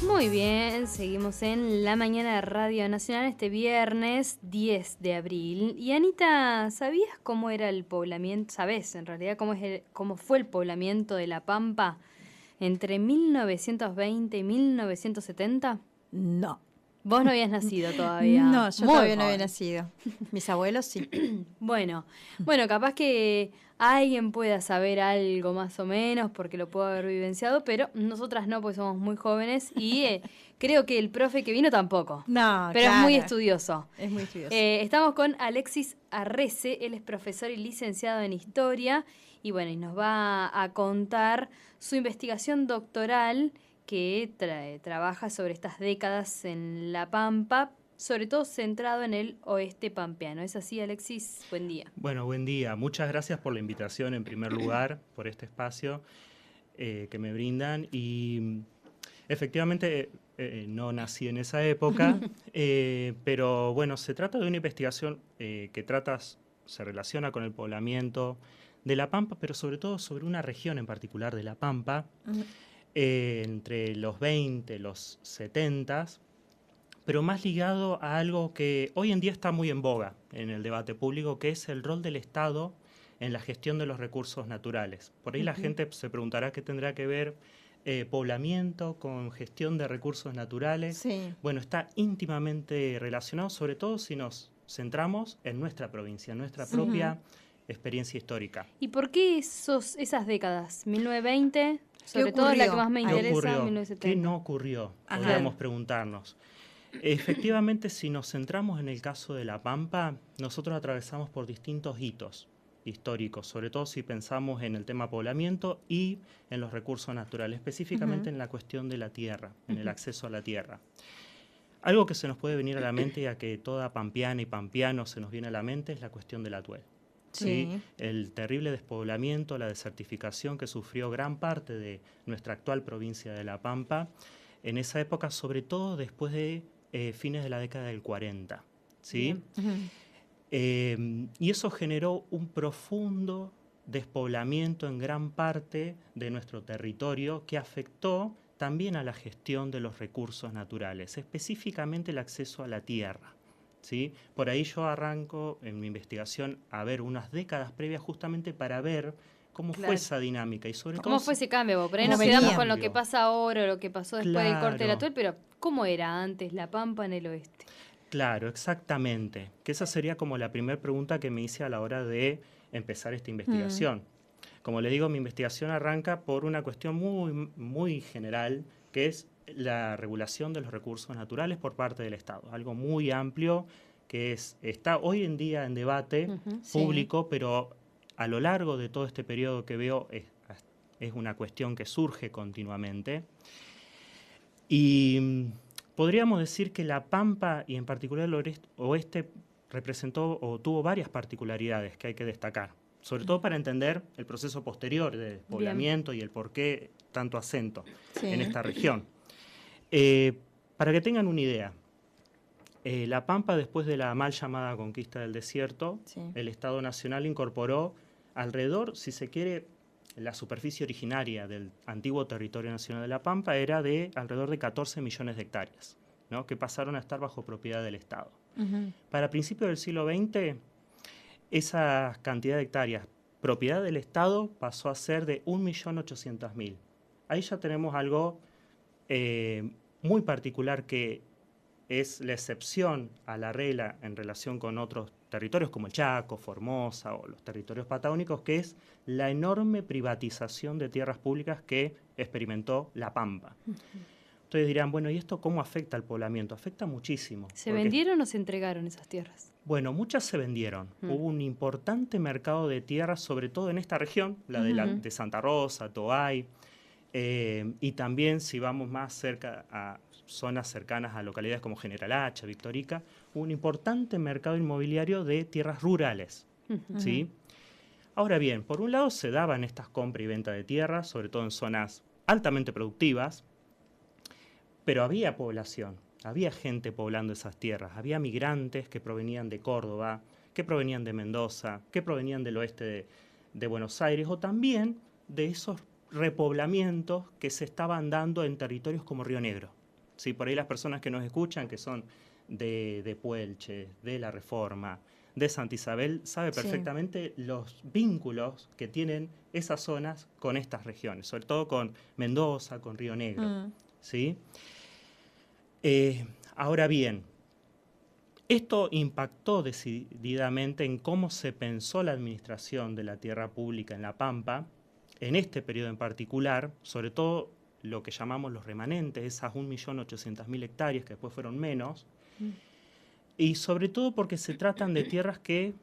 Muy bien, seguimos en La Mañana de Radio Nacional este viernes 10 de abril. Y Anita, ¿sabías cómo era el poblamiento? ¿Sabés en realidad cómo fue el poblamiento de La Pampa entre 1920 y 1970? No. Vos no habías nacido todavía. No, yo Muy todavía no había joven. nacido. Mis abuelos sí. Bueno, capaz que alguien pueda saber algo más o menos porque lo puedo haber vivenciado, pero nosotras no, porque somos muy jóvenes y creo que el profe que vino tampoco. No, Pero claro. es muy estudioso. Es muy estudioso. Estamos con Alexis Arrese, él es profesor y licenciado en Historia y bueno, y nos va a contar su investigación doctoral que trabaja sobre estas décadas en La Pampa, sobre todo centrado en el oeste pampeano. ¿Es así, Alexis? Buen día. Bueno, buen día. Muchas gracias por la invitación en primer lugar, por este espacio que me brindan. Y efectivamente no nací en esa época, pero bueno, se trata de una investigación se relaciona con el poblamiento de La Pampa, pero sobre todo sobre una región en particular de La Pampa, entre los 20, los 70, pero más ligado a algo que hoy en día está muy en boga en el debate público, que es el rol del Estado en la gestión de los recursos naturales. Por ahí la gente se preguntará qué tendrá que ver poblamiento con gestión de recursos naturales. Sí. Bueno, está íntimamente relacionado, sobre todo si nos centramos en nuestra provincia, en nuestra propia experiencia histórica. ¿Y por qué esas décadas? 1920, sobre todo la que más me interesa, ¿Qué ocurrió? 1970. ¿Qué no ocurrió? Ajá. Podríamos preguntarnos. Efectivamente, si nos centramos en el caso de La Pampa, nosotros atravesamos por distintos hitos históricos, sobre todo si pensamos en el tema poblamiento y en los recursos naturales, específicamente en la cuestión de la tierra, en el acceso a la tierra. Algo que se nos puede venir a la mente, ya que toda pampeana y pampeano se nos viene a la mente, es la cuestión del atuel. ¿Sí? El terrible despoblamiento, la desertificación que sufrió gran parte de nuestra actual provincia de La Pampa en esa época, sobre todo después de fines de la década del 40. ¿Sí? Y eso generó un profundo despoblamiento en gran parte de nuestro territorio que afectó también a la gestión de los recursos naturales, específicamente el acceso a la tierra. ¿Sí? Por ahí yo arranco en mi investigación a ver unas décadas previas justamente para ver cómo fue esa dinámica y sobre ¿Cómo todo fue ese cambio? Por ahí ¿Cómo nos quedamos venía? con lo que pasa ahora, lo que pasó después del corte del Claro. atuel, pero ¿cómo era antes La Pampa en el oeste? Claro, exactamente. Que esa sería como la primera pregunta que me hice a la hora de empezar esta investigación. Como le digo, mi investigación arranca por una cuestión muy, muy general, que es la regulación de los recursos naturales por parte del Estado. Algo muy amplio que está hoy en día en debate público, pero a lo largo de todo este periodo que veo es una cuestión que surge continuamente. Y podríamos decir que La Pampa, y en particular el oeste, representó o tuvo varias particularidades que hay que destacar, sobre todo para entender el proceso posterior de despoblamiento y el por qué tanto acento en esta región. Para que tengan una idea, La Pampa, después de la mal llamada conquista del desierto, el Estado Nacional incorporó alrededor, si se quiere, la superficie originaria del antiguo territorio nacional de La Pampa era de alrededor de 14 millones de hectáreas, ¿no? Que pasaron a estar bajo propiedad del Estado. Para principios del siglo XX, esa cantidad de hectáreas propiedad del Estado pasó a ser de 1.800.000. Ahí ya tenemos algo muy particular que es la excepción a la regla en relación con otros territorios como el Chaco, Formosa o los territorios patagónicos, que es la enorme privatización de tierras públicas que experimentó La Pampa. Ustedes dirán, bueno, ¿y esto cómo afecta al poblamiento? Afecta muchísimo. ¿Se vendieron o se entregaron esas tierras? Bueno, muchas se vendieron. Hubo un importante mercado de tierras, sobre todo en esta región, la de Santa Rosa, Toay, y también si vamos más cerca a zonas cercanas a localidades como General Hacha, Victorica, un importante mercado inmobiliario de tierras rurales. ¿Sí? Ahora bien, por un lado se daban estas compra y venta de tierras, sobre todo en zonas altamente productivas, pero había población, había gente poblando esas tierras, había migrantes que provenían de Córdoba, que provenían de Mendoza, que provenían del oeste de Buenos Aires, o también de esos repoblamientos que se estaban dando en territorios como Río Negro. ¿sí? Por ahí las personas que nos escuchan, que son de Puelche, de La Reforma, de Santa Isabel, sabe perfectamente los vínculos que tienen esas zonas con estas regiones, sobre todo con Mendoza, con Río Negro. ¿Sí? Ahora bien, esto impactó decididamente en cómo se pensó la administración de la tierra pública en La Pampa, en este periodo en particular, sobre todo lo que llamamos los remanentes, esas 1.800.000 hectáreas que después fueron menos, y sobre todo porque se tratan de tierras que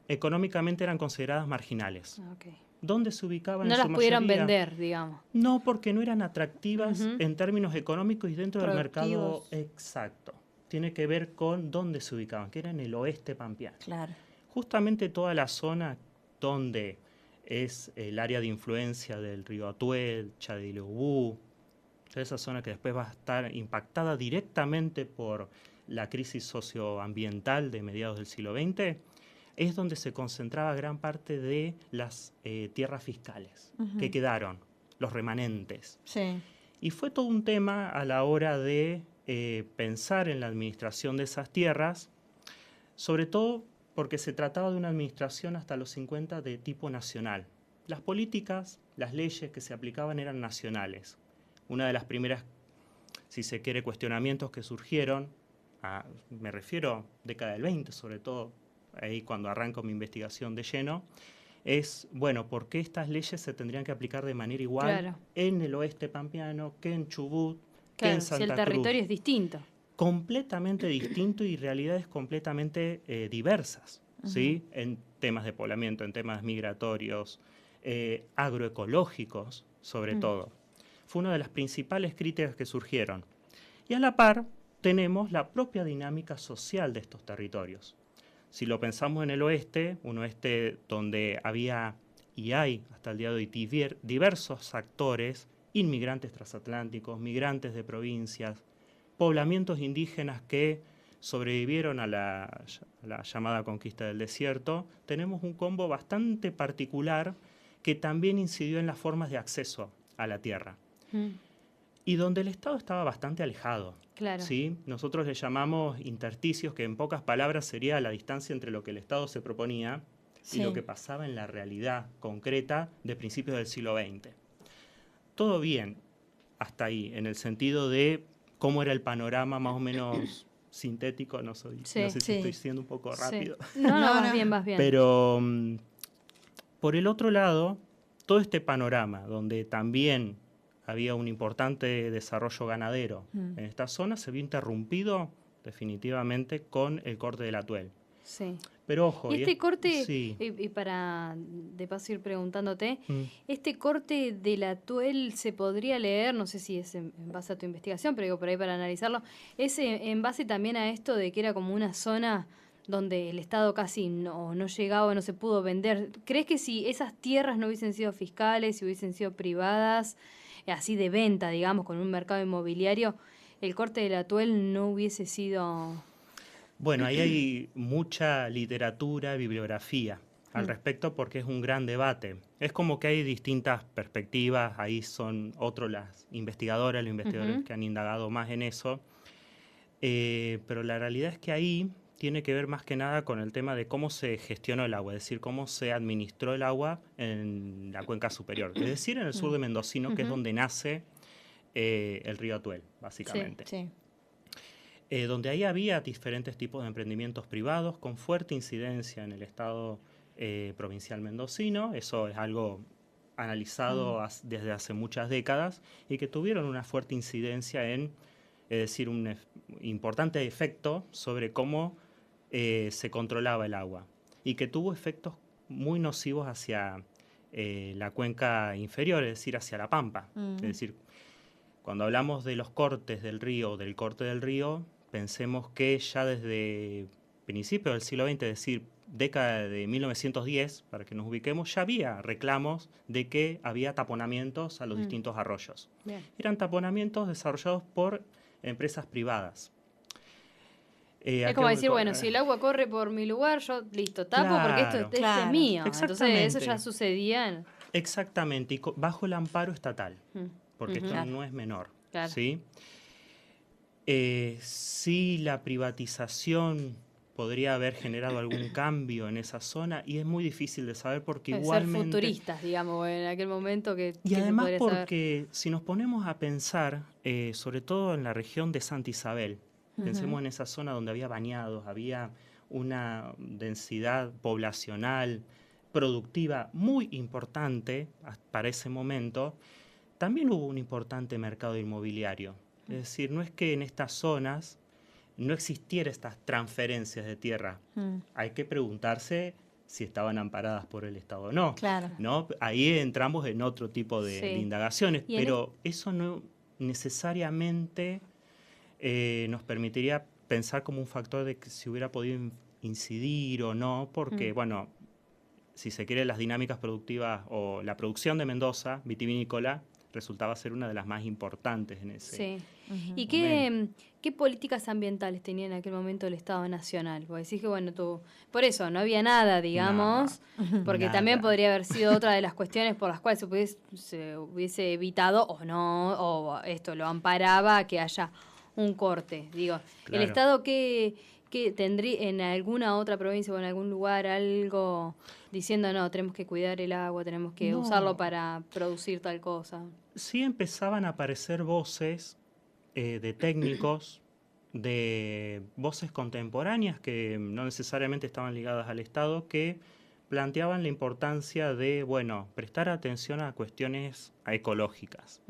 económicamente eran consideradas marginales. Okay. ¿Dónde se ubicaban no en su las pudieron mayoría? vender, digamos. No, porque no eran atractivas en términos económicos y dentro del mercado exacto. Tiene que ver con dónde se ubicaban, que era en el oeste pampeano. Claro. Justamente toda la zona donde es el área de influencia del río Atuel, Chadileubú, toda esa zona que después va a estar impactada directamente por la crisis socioambiental de mediados del siglo XX, es donde se concentraba gran parte de las tierras fiscales que quedaron, los remanentes. Sí. Y fue todo un tema a la hora de pensar en la administración de esas tierras, sobre todo porque se trataba de una administración hasta los 50 de tipo nacional. Las políticas, las leyes que se aplicaban eran nacionales. Una de las primeras, si se quiere, cuestionamientos que surgieron, me refiero década del 20 sobre todo, ahí cuando arranco mi investigación de lleno, es, bueno, ¿por qué estas leyes se tendrían que aplicar de manera igual en el oeste pampeano que en Chubut, que en Santa Cruz? Si el territorio es distinto. Completamente distinto y realidades completamente diversas, ¿sí? En temas de poblamiento, en temas migratorios, agroecológicos, sobre todo. Fue una de las principales críticas que surgieron. Y a la par tenemos la propia dinámica social de estos territorios. Si lo pensamos en el oeste, un oeste donde había y hay hasta el día de hoy diversos actores, inmigrantes transatlánticos, migrantes de provincias, poblamientos indígenas que sobrevivieron a la llamada conquista del desierto, tenemos un combo bastante particular que también incidió en las formas de acceso a la tierra. Y donde el Estado estaba bastante alejado. Claro. ¿Sí? Nosotros le llamamos intersticios, que en pocas palabras sería la distancia entre lo que el Estado se proponía y lo que pasaba en la realidad concreta de principios del siglo XX. Todo bien hasta ahí, en el sentido de cómo era el panorama más o menos sintético, no sé si estoy siendo un poco rápido. No, vas bien. Pero por el otro lado, todo este panorama donde también había un importante desarrollo ganadero en esta zona, se vio interrumpido definitivamente con el corte del Atuel. Sí. Pero ojo... Y este corte, y para de paso ir preguntándote, este corte del Atuel se podría leer, no sé si es en base a tu investigación, pero digo por ahí para analizarlo, es en base también a esto de que era como una zona donde el Estado casi no llegaba, no se pudo vender. ¿Crees que si esas tierras no hubiesen sido fiscales, si hubiesen sido privadas, así de venta, digamos, con un mercado inmobiliario, el corte del Atuel no hubiese sido...? Bueno, ahí hay mucha literatura, bibliografía al respecto porque es un gran debate. Es como que hay distintas perspectivas, ahí son otros las investigadoras, los investigadores que han indagado más en eso, pero la realidad es que ahí tiene que ver más que nada con el tema de cómo se gestionó el agua, es decir, cómo se administró el agua en la cuenca superior, es decir, en el sur de Mendocino, que es donde nace el río Atuel, básicamente. Sí. Donde ahí había diferentes tipos de emprendimientos privados con fuerte incidencia en el Estado provincial mendocino, eso es algo analizado desde hace muchas décadas y que tuvieron una fuerte incidencia en, es decir, un importante efecto sobre cómo se controlaba el agua y que tuvo efectos muy nocivos hacia la cuenca inferior, es decir, hacia la Pampa. Es decir, cuando hablamos de los cortes del río, del corte del río, pensemos que ya desde principios del siglo XX, es decir, década de 1910, para que nos ubiquemos, ya había reclamos de que había taponamientos a los distintos arroyos. Bien. Eran taponamientos desarrollados por empresas privadas. Es como decir, bueno, si el agua corre por mi lugar, yo listo, tapo porque esto es mío. Entonces eso ya sucedía. Exactamente, y bajo el amparo estatal, porque esto no es menor. Claro. ¿Sí? Sí, la privatización podría haber generado algún cambio en esa zona y es muy difícil de saber porque Ser igualmente... futuristas, digamos, en aquel momento Y que se además podría saber. porque si nos ponemos a pensar, sobre todo en la región de Santa Isabel, pensemos en esa zona donde había bañados, había una densidad poblacional, productiva muy importante para ese momento, también hubo un importante mercado inmobiliario. Es decir, no es que en estas zonas no existiera estas transferencias de tierra. Hay que preguntarse si estaban amparadas por el Estado o no. Claro. ¿No? Ahí entramos en otro tipo de indagaciones, Y pero eso no necesariamente nos permitiría pensar como un factor de que si hubiera podido incidir o no, porque, bueno, si se quiere, las dinámicas productivas o la producción de Mendoza, vitivinícola, resultaba ser una de las más importantes en ese ¿Y momento. qué políticas ambientales tenía en aquel momento el Estado Nacional? Porque decís que, bueno, por eso no había nada, digamos, porque también Nada. podría haber sido otra de las cuestiones por las cuales se hubiese evitado o no, o esto lo amparaba que haya un corte. Digo, ¿el Claro. Estado qué tendría en alguna otra provincia o en algún lugar algo diciendo, no, tenemos que cuidar el agua, tenemos que usarlo No, para producir tal cosa? sí empezaban a aparecer voces de técnicos, de voces contemporáneas que no necesariamente estaban ligadas al Estado, que planteaban la importancia de, bueno, prestar atención a cuestiones ecológicas.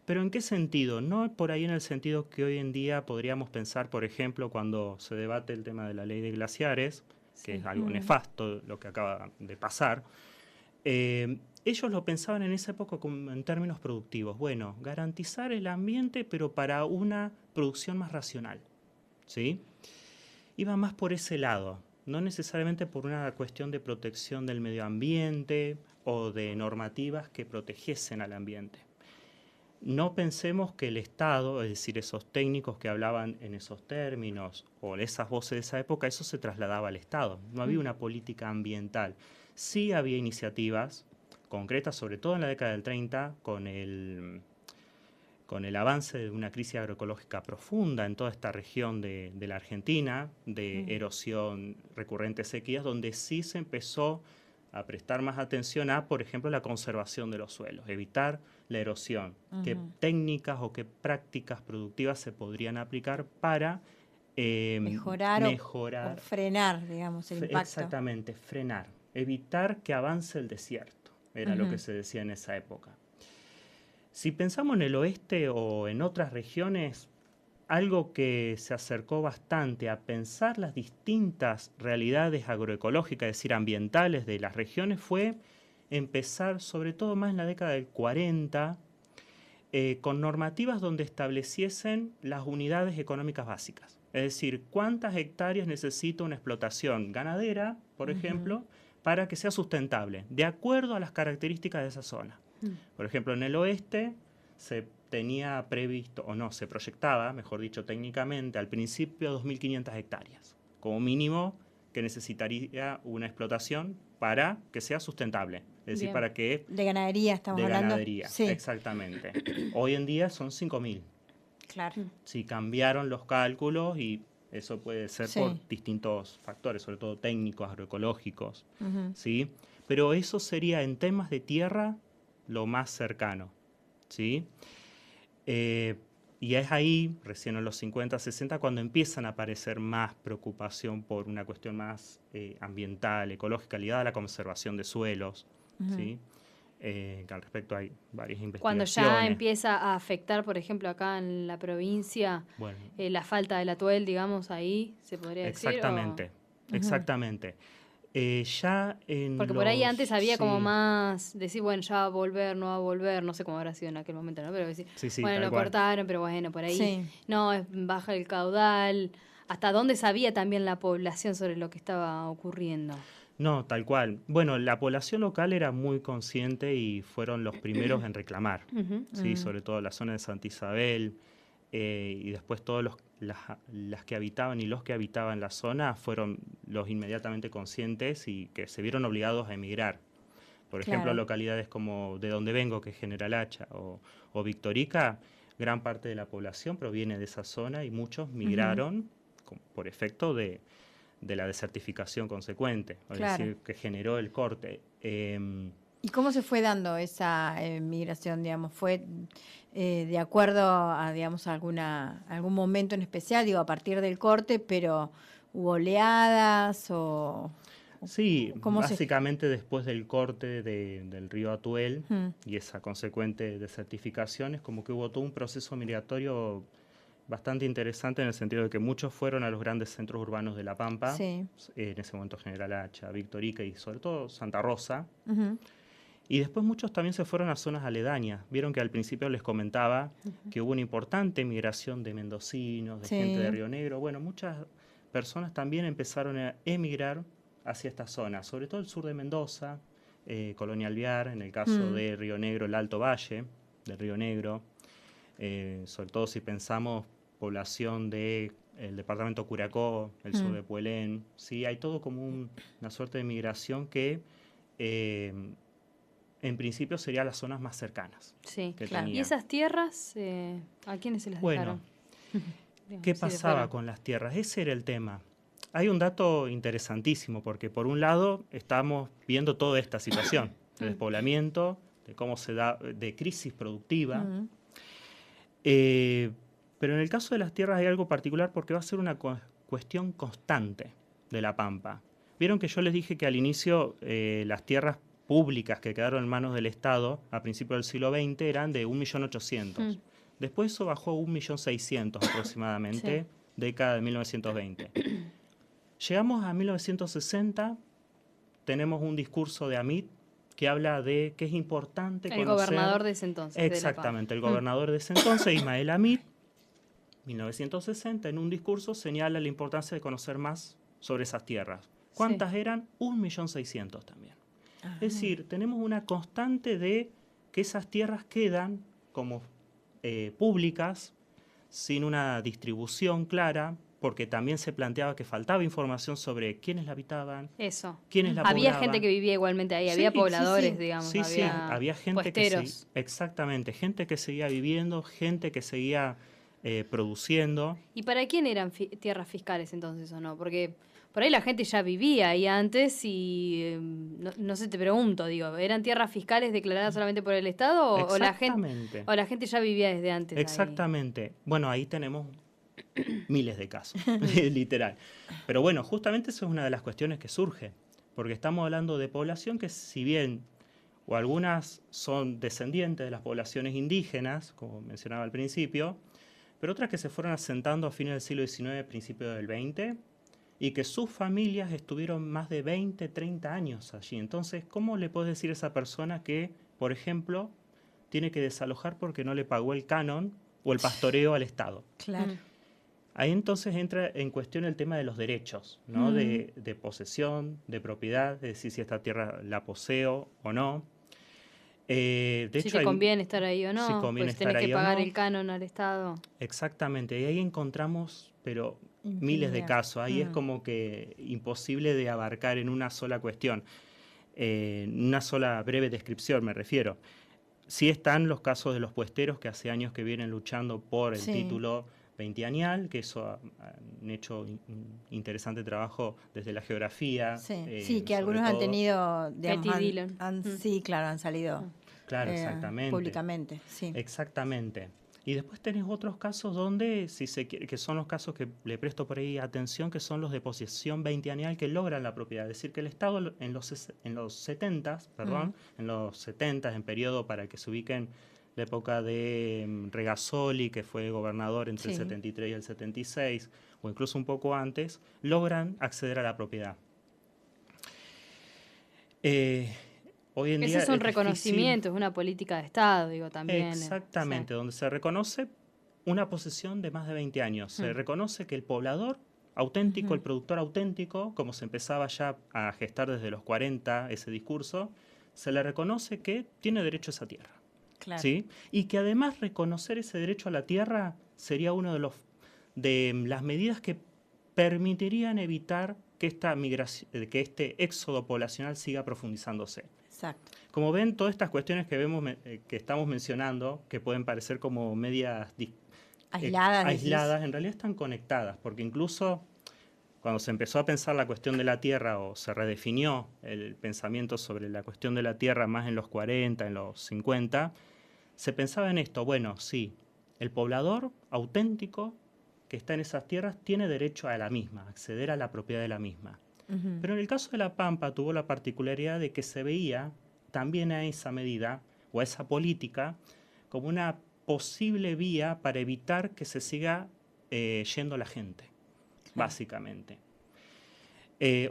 ¿Pero en qué sentido? No por ahí en el sentido que hoy en día podríamos pensar, por ejemplo, cuando se debate el tema de la ley de glaciares, que es algo nefasto lo que acaba de pasar. Ellos lo pensaban en esa época como en términos productivos. Bueno, garantizar el ambiente, pero para una producción más racional, ¿sí? Iba más por ese lado, no necesariamente por una cuestión de protección del medio ambiente o de normativas que protegiesen al ambiente. No pensemos que el Estado, es decir, esos técnicos que hablaban en esos términos o esas voces de esa época, eso se trasladaba al Estado. No había una política ambiental. Sí había iniciativas concretas, sobre todo en la década del 30, con el avance de una crisis agroecológica profunda en toda esta región de la Argentina, de erosión, recurrentes sequías, donde sí se empezó a prestar más atención a, por ejemplo, la conservación de los suelos, evitar la erosión, qué técnicas o qué prácticas productivas se podrían aplicar para Mejorar o frenar, digamos, el impacto. exactamente, frenar, evitar que avance el desierto, era lo que se decía en esa época. Si pensamos en el oeste o en otras regiones, algo que se acercó bastante a pensar las distintas realidades agroecológicas, es decir, ambientales de las regiones, fue empezar, sobre todo más en la década del 40, con normativas donde estableciesen las unidades económicas básicas. Es decir, cuántas hectáreas necesita una explotación ganadera, por ejemplo, para que sea sustentable, de acuerdo a las características de esa zona. Por ejemplo, en el oeste se tenía previsto, o no, se proyectaba, mejor dicho técnicamente, al principio 2.500 hectáreas, como mínimo que necesitaría una explotación para que sea sustentable. Es decir, para que... De ganadería estamos hablando. De ganadería, sí. Exactamente. Hoy en día son 5.000. Claro. Sí, cambiaron los cálculos y eso puede ser por distintos factores, sobre todo técnicos, agroecológicos, ¿sí? Pero eso sería en temas de tierra lo más cercano, ¿sí? Y es ahí, recién en los 50, 60, cuando empiezan a aparecer más preocupación por una cuestión más ambiental, ecológica, ligada a la conservación de suelos, ¿sí? Que al respecto hay varias investigaciones. Cuando ya empieza a afectar, por ejemplo, acá en la provincia, bueno, la falta del atuel, digamos, ahí se podría decir. Exactamente, exactamente. Ya en porque por ahí antes había como más decir, bueno, ya va a volver, no va a volver, no sé cómo habrá sido en aquel momento, ¿no? Pero decir, bueno, lo cortaron, pero bueno, por ahí no, baja el caudal. ¿Hasta dónde sabía también la población sobre lo que estaba ocurriendo? No, tal cual. Bueno, la población local era muy consciente y fueron los primeros en reclamar, ¿sí? Sobre todo la zona de Santa Isabel y después todos las que habitaban y los que habitaban la zona fueron los inmediatamente conscientes y que se vieron obligados a emigrar. Por ejemplo, localidades como de donde vengo, que es General Hacha o Victorica, gran parte de la población proviene de esa zona y muchos migraron por efecto de la desertificación consecuente, es decir, que generó el corte. ¿Y cómo se fue dando esa migración, digamos? ¿Fue de acuerdo a, digamos, algún momento en especial, digo, a partir del corte, pero hubo oleadas o...? Sí, básicamente después del corte del río Atuel y esa consecuente desertificación, es como que hubo todo un proceso migratorio bastante interesante en el sentido de que muchos fueron a los grandes centros urbanos de La Pampa, en ese momento General Hacha, Victorica y sobre todo Santa Rosa. Y después muchos también se fueron a zonas aledañas. Vieron que al principio les comentaba que hubo una importante migración de mendocinos, de gente de Río Negro. Bueno, muchas personas también empezaron a emigrar hacia esta zona, sobre todo el sur de Mendoza, Colonia Alvear, en el caso de Río Negro, el Alto Valle del Río Negro, sobre todo si pensamos población del departamento Curacó, el sur de Puelén, ¿sí? Hay todo como una suerte de migración que en principio serían las zonas más cercanas. Sí, claro. ¿Y esas tierras, a quiénes se las dejaron? Bueno, ¿qué pasaba con las tierras? Ese era el tema. Hay un dato interesantísimo, porque por un lado estamos viendo toda esta situación de despoblamiento, de cómo se da, de crisis productiva, pero en el caso de las tierras hay algo particular porque va a ser una cuestión constante de La Pampa. Vieron que yo les dije que al inicio las tierras públicas que quedaron en manos del Estado a principios del siglo XX eran de 1.800.000. Después eso bajó a 1.600.000 aproximadamente, década de 1920. Llegamos a 1960, tenemos un discurso de Amit que habla de que es importante conocer... El gobernador de ese entonces. Exactamente, el gobernador de ese entonces, Ismael Amit, 1960, en un discurso señala la importancia de conocer más sobre esas tierras. ¿Cuántas eran? 1.600.000 también. Es decir, tenemos una constante de que esas tierras quedan como públicas, sin una distribución clara, porque también se planteaba que faltaba información sobre quiénes la habitaban, quiénes la poblaban. Había gente que vivía igualmente ahí, había pobladores, digamos. Había gente puesteros. Exactamente, gente que seguía viviendo, gente que seguía produciendo. ¿Y para quién eran tierras fiscales entonces o no? Porque por ahí la gente ya vivía ahí antes y no sé, te pregunto, digo, ¿eran tierras fiscales declaradas solamente por el Estado o la gente ya vivía desde antes? Exactamente. Ahí? Bueno, ahí tenemos miles de casos, literal. Pero bueno, justamente eso es una de las cuestiones que surge, porque estamos hablando de población que si bien o algunas son descendientes de las poblaciones indígenas, como mencionaba al principio, pero otras que se fueron asentando a fines del siglo XIX, principios del XX, y que sus familias estuvieron más de 20, 30 años allí. Entonces, ¿cómo le puedes decir a esa persona que, por ejemplo, tiene que desalojar porque no le pagó el canon o el pastoreo al Estado? Claro. Ahí entonces entra en cuestión el tema de los derechos, ¿no? De posesión, de propiedad, es decir, si esta tierra la poseo o no. De si hecho, te conviene estar ahí o no, si conviene pues tenés que pagar el canon al Estado. Exactamente, y ahí encontramos, pero miles de casos. Ahí es como que imposible de abarcar en una sola cuestión, en una sola breve descripción me refiero. Sí están los casos de los puesteros que hace años que vienen luchando por el título veinteañal, que eso han hecho interesante trabajo desde la geografía. Sí, que algunos han tenido, digamos, sí, claro, han salido exactamente. Públicamente. Sí. Exactamente. Y después tenés otros casos donde, si se quiere, que son los casos que le presto por ahí atención, que son los de posesión veinteañal que logran la propiedad. Es decir, que el Estado en los 70, en periodo para que se ubiquen la época de Regasoli, que fue gobernador entre el 73 y el 76, o incluso un poco antes, logran acceder a la propiedad. Hoy en día es un reconocimiento, es una política de Estado, digo, también. Exactamente, donde se reconoce una posesión de más de 20 años. Se reconoce que el poblador auténtico, el productor auténtico, como se empezaba ya a gestar desde los 40 ese discurso, se le reconoce que tiene derecho a esa tierra. Claro. ¿Sí? Y que además reconocer ese derecho a la tierra sería uno de las medidas que permitirían evitar que esta migración, que este éxodo poblacional siga profundizándose. Exacto. Como ven, todas estas cuestiones que vemos, que estamos mencionando, que pueden parecer como medias aisladas, en realidad están conectadas, porque incluso cuando se empezó a pensar la cuestión de la tierra o se redefinió el pensamiento sobre la cuestión de la tierra más en los 40, en los 50, se pensaba en esto, bueno, sí, el poblador auténtico que está en esas tierras tiene derecho a la misma, a acceder a la propiedad de la misma. Pero en el caso de La Pampa tuvo la particularidad de que se veía también a esa medida o a esa política como una posible vía para evitar que se siga yendo la gente, básicamente.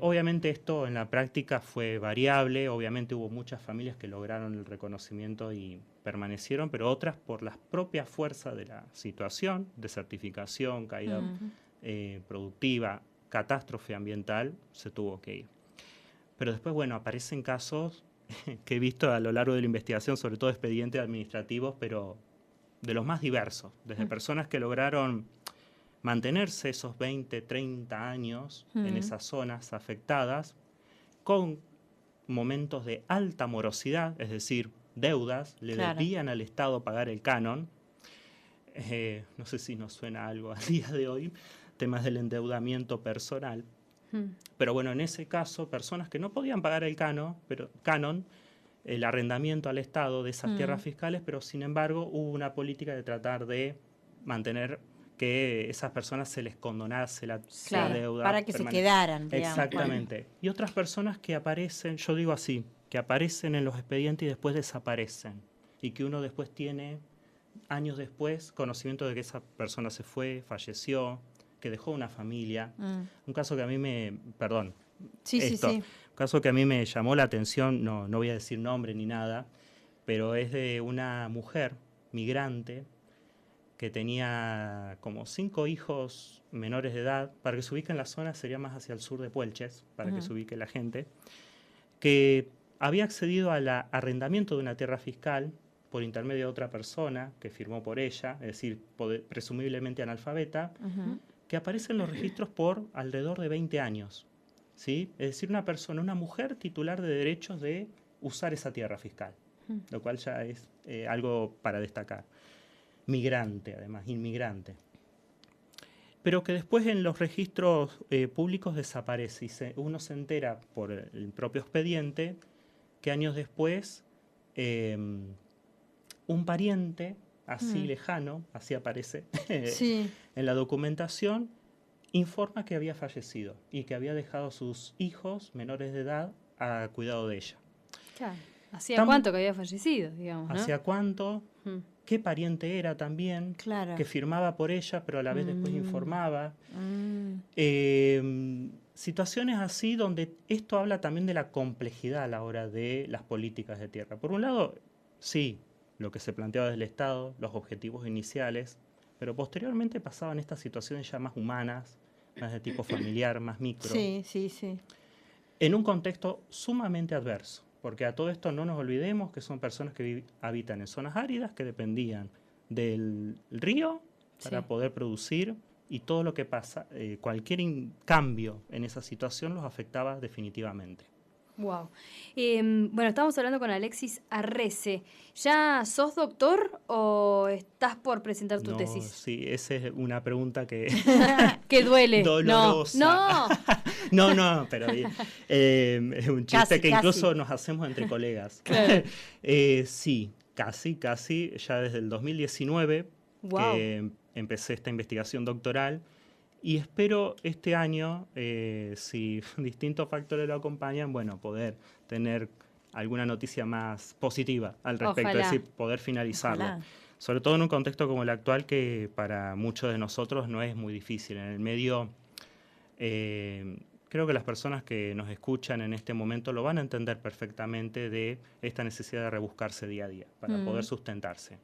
Obviamente esto en la práctica fue variable, obviamente hubo muchas familias que lograron el reconocimiento y permanecieron, pero otras por las propias fuerzas de la situación, desertificación, caída productiva, catástrofe ambiental, se tuvo que ir. Pero después, bueno, aparecen casos que he visto a lo largo de la investigación, sobre todo expedientes administrativos, pero de los más diversos, desde personas que lograron mantenerse esos 20, 30 años en esas zonas afectadas, con momentos de alta morosidad, es decir, deudas, le debían al Estado pagar el canon. No sé si nos suena algo a día de hoy, temas del endeudamiento personal. Pero bueno, en ese caso, personas que no podían pagar el canon, el arrendamiento al Estado de esas tierras fiscales, pero sin embargo hubo una política de tratar de mantener que esas personas se les condonase la deuda. Para que se quedaran, digamos. Exactamente. Y otras personas que aparecen, yo digo así, que aparecen en los expedientes y después desaparecen. Y que uno después tiene, años después, conocimiento de que esa persona se fue, falleció, que dejó una familia. Un caso que a mí un caso que a mí me llamó la atención, no voy a decir nombre ni nada, pero es de una mujer migrante que tenía como 5 hijos menores de edad. Para que se ubique en la zona sería más hacia el sur de Puelches, para que se ubique la gente, que había accedido al arrendamiento de una tierra fiscal por intermedio de otra persona que firmó por ella, es decir, presumiblemente analfabeta, que aparece en los registros por alrededor de 20 años. ¿Sí? Es decir, una mujer titular de derechos de usar esa tierra fiscal, lo cual ya es algo para destacar. Migrante, además, inmigrante. Pero que después en los registros públicos desaparece y uno se entera por el propio expediente que años después un pariente así lejano, así aparece en la documentación, informa que había fallecido y que había dejado a sus hijos menores de edad a cuidado de ella. Claro. ¿Hacía cuánto que había fallecido, digamos, ¿no? ¿Hacía cuánto? ¿Qué pariente era también? Claro. Que firmaba por ella, pero a la vez después informaba. Situaciones así donde esto habla también de la complejidad a la hora de las políticas de tierra. Por un lado, sí, lo que se planteaba desde el Estado, los objetivos iniciales, pero posteriormente pasaban estas situaciones ya más humanas, más de tipo familiar, más micro. Sí. En un contexto sumamente adverso, porque a todo esto no nos olvidemos que son personas que habitan en zonas áridas, que dependían del río para poder producir, y todo lo que pasa, cualquier cambio en esa situación los afectaba definitivamente. Wow. Bueno, estamos hablando con Alexis Arrese. ¿Ya sos doctor o estás por presentar tu tesis? Sí, esa es una pregunta que... que duele. Dolorosa. No, pero es un chiste que incluso nos hacemos entre colegas. Claro. Sí, casi, ya desde el 2019 que empecé esta investigación doctoral. Y espero este año, si distintos factores lo acompañan, bueno, poder tener alguna noticia más positiva al respecto, es decir, poder finalizarlo. Ojalá. Sobre todo en un contexto como el actual, que para muchos de nosotros no es muy difícil. En el medio, creo que las personas que nos escuchan en este momento lo van a entender perfectamente, de esta necesidad de rebuscarse día a día para poder sustentarse.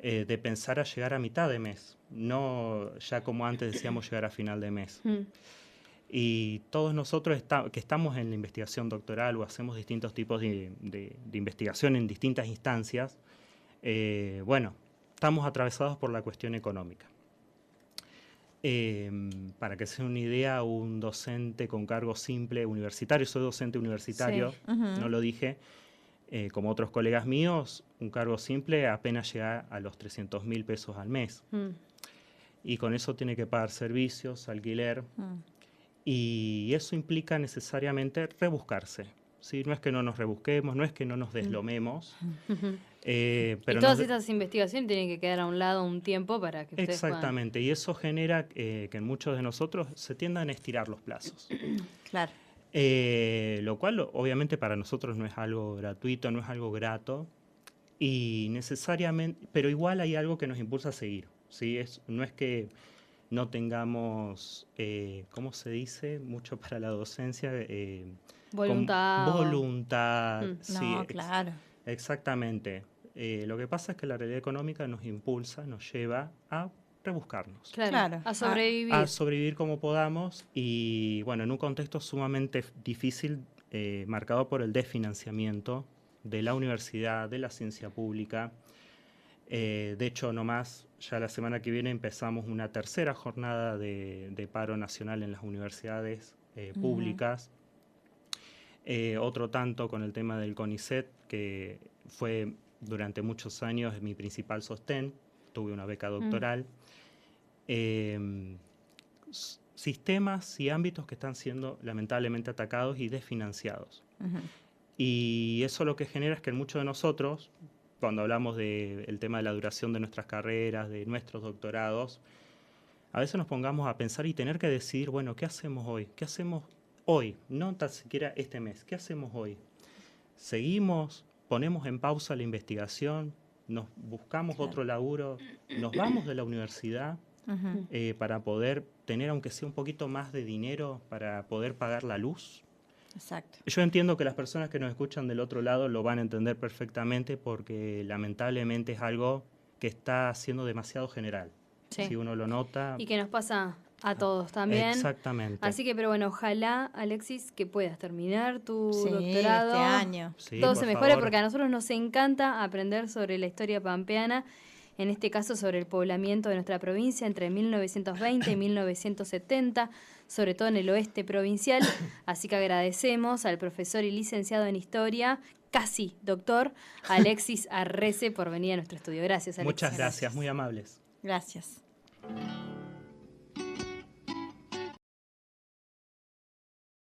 De pensar a llegar a mitad de mes, no ya como antes decíamos llegar a final de mes. Y todos nosotros que estamos en la investigación doctoral o hacemos distintos tipos de investigación en distintas instancias, bueno, estamos atravesados por la cuestión económica. Para que se den una idea, un docente con cargo simple universitario, soy docente universitario, Sí. no lo dije, como otros colegas míos, un cargo simple apenas llega a los 300.000 pesos al mes. Y con eso tiene que pagar servicios, alquiler, y eso implica necesariamente rebuscarse. ¿Sí? No es que no nos rebusquemos, no es que no nos deslomemos. Pero y todas estas investigaciones tienen que quedar a un lado un tiempo para que ustedes exactamente, y eso genera que en muchos de nosotros se tiendan a estirar los plazos. Claro. Lo cual obviamente para nosotros no es algo gratuito, no es algo grato, y necesariamente, pero igual hay algo que nos impulsa a seguir. ¿Sí? No es que no tengamos, ¿cómo se dice? Mucho para la docencia. voluntad. Voluntad. Sí, No, claro. Exactamente. Lo que pasa es que la realidad económica nos impulsa, nos lleva a rebuscarnos. Claro. A sobrevivir. A sobrevivir como podamos y, bueno, en un contexto sumamente difícil, marcado por el desfinanciamiento de la universidad, de la ciencia pública. De hecho, nomás, ya la semana que viene empezamos una tercera jornada de paro nacional en las universidades públicas. Otro tanto con el tema del CONICET, que fue durante muchos años mi principal sostén. Tuve una beca doctoral. Sistemas y ámbitos que están siendo lamentablemente atacados y desfinanciados. Y eso lo que genera es que muchos de nosotros, cuando hablamos del tema de la duración de nuestras carreras, de nuestros doctorados, a veces nos pongamos a pensar y tener que decidir, bueno, ¿qué hacemos hoy? ¿Qué hacemos hoy? No tan siquiera este mes. ¿Qué hacemos hoy? ¿Seguimos? ¿Ponemos en pausa la investigación? ¿Nos buscamos otro laburo? ¿Nos vamos de la universidad para poder tener, aunque sea un poquito más de dinero, para poder pagar la luz? Exacto. Yo entiendo que las personas que nos escuchan del otro lado lo van a entender perfectamente porque lamentablemente es algo que está siendo demasiado general. Sí. Si uno lo nota. Y que nos pasa a todos también. Exactamente. Así que, pero bueno, ojalá, Alexis, que puedas terminar tu doctorado. Este año. Sí, todo por se mejore favor. porque a nosotros nos encanta aprender sobre la historia pampeana, en este caso sobre el poblamiento de nuestra provincia entre 1920 y 1970, sobre todo en el oeste provincial. Así que agradecemos al profesor y licenciado en Historia, casi doctor, Alexis Arrese, por venir a nuestro estudio. Gracias, Alexis. Muchas gracias, muy amables. Gracias.